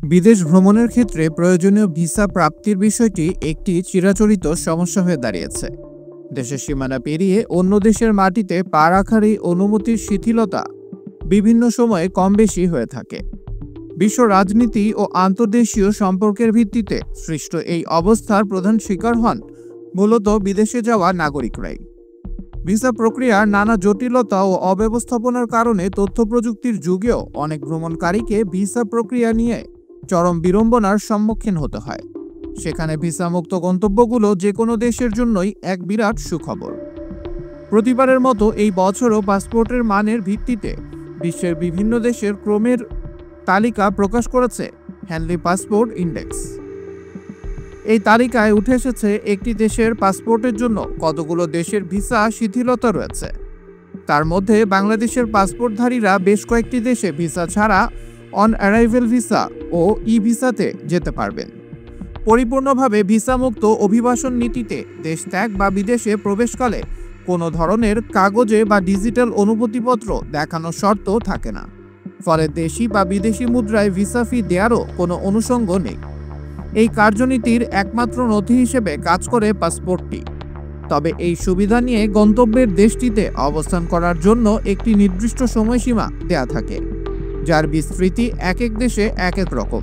বিদেশ ভ্রমণের ক্ষেত্রে প্রয়োজনীয় ভিসা প্রাপ্তির বিষয়টি একটি চিরাচরিত সমস্যা হয়ে দাঁড়িয়েছে। দেশের সীমানা পেরিয়ে অন্য দেশের মাটিতে পা রাখার এই অনুমতির শিথিলতা বিভিন্ন সময়ে কম বেশি হয়ে থাকে। বিশ্ব রাজনীতি ও আন্তর্দেশীয় সম্পর্কের ভিত্তিতে সৃষ্ট এই অবস্থার প্রধান শিকার হন মূলত বিদেশে যাওয়া নাগরিকরাই। ভিসা প্রক্রিয়ার নানা জটিলতা ও অব্যবস্থাপনার কারণে তথ্য প্রযুক্তির যুগেও অনেক ভ্রমণকারীকে ভিসা প্রক্রিয়া নিয়ে চরম বিড়ম্বনার সম্মুখীন হতে হয়। সেখানে ভিসামুক্ত গন্তব্যগুলো যে কোনো দেশের জন্যই এক বিরাট সুখবর। প্রতিবারের মতো এই বছরও পাসপোর্টের মানের ভিত্তিতে বিশ্বের বিভিন্ন দেশের ক্রমের তালিকা প্রকাশ করেছে হ্যানলি পাসপোর্ট ইন্ডেক্স। এই তালিকায় উঠে এসেছে একটি দেশের পাসপোর্টের জন্য কতগুলো দেশের ভিসা শিথিলতা রয়েছে। তার মধ্যে বাংলাদেশের পাসপোর্টধারীরা বেশ কয়েকটি দেশে ভিসা ছাড়া অন অ্যারাইভেল ভিসা ও ই ভিসাতে যেতে পারবেন। পরিপূর্ণভাবে ভিসামুক্ত অভিবাসন নীতিতে দেশ ত্যাগ বা বিদেশে প্রবেশকালে কোনো ধরনের কাগজে বা ডিজিটাল অনুমতিপত্র দেখানোর শর্ত থাকে না। ফলে দেশি বা বিদেশি মুদ্রায় ভিসা ফি দেওয়ারও কোনো অনুষঙ্গ নেই। এই কার্যনীতির একমাত্র নথি হিসেবে কাজ করে পাসপোর্টটি। তবে এই সুবিধা নিয়ে গন্তব্যের দেশটিতে অবস্থান করার জন্য একটি নির্দিষ্ট সময়সীমা দেয়া থাকে, যার বিস্তৃতি এক এক দেশে এক এক রকম।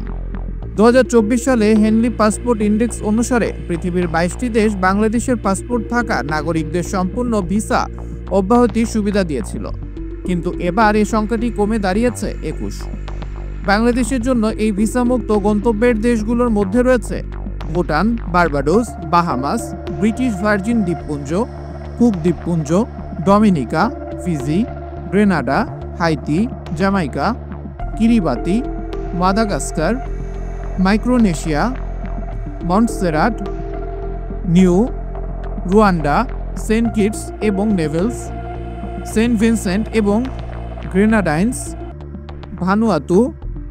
2024 সালে হেনলি পাসপোর্ট ইন্ডেক্স অনুসারে পৃথিবীর 22টি দেশ বাংলাদেশের পাসপোর্ট থাকা নাগরিকদের সম্পূর্ণ ভিসা অব্যাহতির সুবিধা দিয়েছিল, কিন্তু এবার এই সংখ্যাটি কমে দাঁড়িয়েছে 21। বাংলাদেশের জন্য এই ভিসামুক্ত গন্তব্যের দেশগুলোর মধ্যে রয়েছে Bhutan, Barbados, Bahamas, British Virgin দ্বীপপুঞ্জ, কুক দ্বীপপুঞ্জ, Dominica, Fiji, Grenada, Haiti, Jamaica, Kiribati, Madagascar, Micronesia, Montserrat, Niue, Rwanda, Saint Kitts এবং নেভেলস, সেন্ট ভিনসেন্ট এবং গ্রেনাডাইন্স, ভানুয়াতু,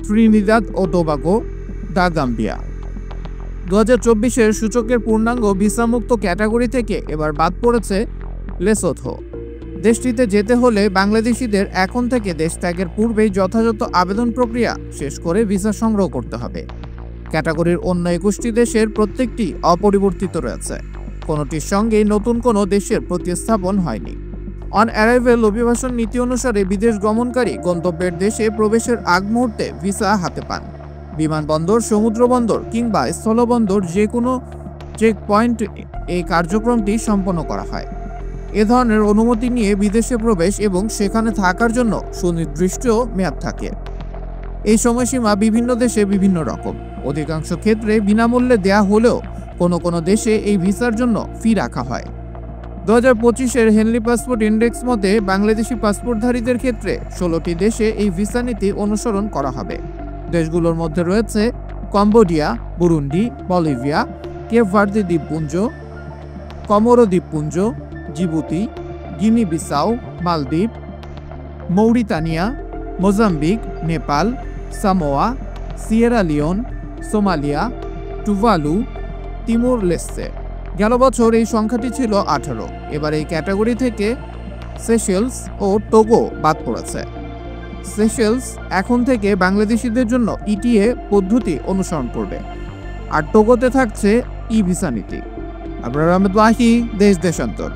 ত্রিনিদাদ ও টোবাগো, দা গাম্বিয়া। 2024-এর সূচকের পূর্ণাঙ্গ ভিসামুক্ত ক্যাটাগরি থেকে এবার বাদ পড়েছে লেসোথো। দেশটিতে যেতে হলে বাংলাদেশিদের এখন থেকে দেশ ত্যাগের পূর্বেই যথাযথ আবেদন প্রক্রিয়া শেষ করে ভিসা সংগ্রহ করতে হবে। ক্যাটাগরির অন্য 21টি দেশের প্রত্যেকটি অপরিবর্তিত রয়েছে, কোনোটির সঙ্গেই নতুন কোনো দেশের প্রতিস্থাপন হয়নি। অন অ্যারাইভেল অভিবাসন নীতি অনুসারে বিদেশ গমনকারী গন্তব্যের দেশে প্রবেশের আগ মুহূর্তে ভিসা হাতে পান। বিমানবন্দর, সমুদ্র বন্দর কিংবা স্থলবন্দর যে কোনো চেক পয়েন্ট এই কার্যক্রমটি সম্পন্ন করা হয়। এ ধরনের অনুমতি নিয়ে বিদেশে প্রবেশ এবং সেখানে থাকার জন্য সুনির্দিষ্ট মেয়াদ থাকে। এই সময়সীমা বিভিন্ন দেশে বিভিন্ন রকম। অধিকাংশ ক্ষেত্রে বিনামূল্যে দেয়া হলেও কোনো কোনো দেশে এই ভিসার জন্য ফি রাখা হয়। 2025-এর হেনলি পাসপোর্ট ইন্ডেক্স মতে বাংলাদেশি পাসপোর্টধারীদের ক্ষেত্রে 16টি দেশে এই ভিসা নীতি অনুসরণ করা হবে। দেশগুলোর মধ্যে রয়েছে Cambodia, Burundi, Bolivia, Cape Verde দ্বীপপুঞ্জ, কমোরো দ্বীপপুঞ্জ, জিবুতি, গিনি বিসাউ, মালদ্বীপ, Mauritania, Mozambique, Nepal, Samoa, Sierra Leone, Somalia, Tuvalu, Timor Leste. গেল বছর এই সংখ্যাটি ছিল 18। এবার এই ক্যাটাগরি থেকে সেশেলস ও টোগো বাদ পড়েছে। সেশেলস এখন থেকে বাংলাদেশিদের জন্য ইটিএ পদ্ধতি অনুসরণ করবে, আর টোগোতে থাকছে ই ভিসা নীতি। আবরার আহমেদ ওয়াহি, দেশ দেশান্তর।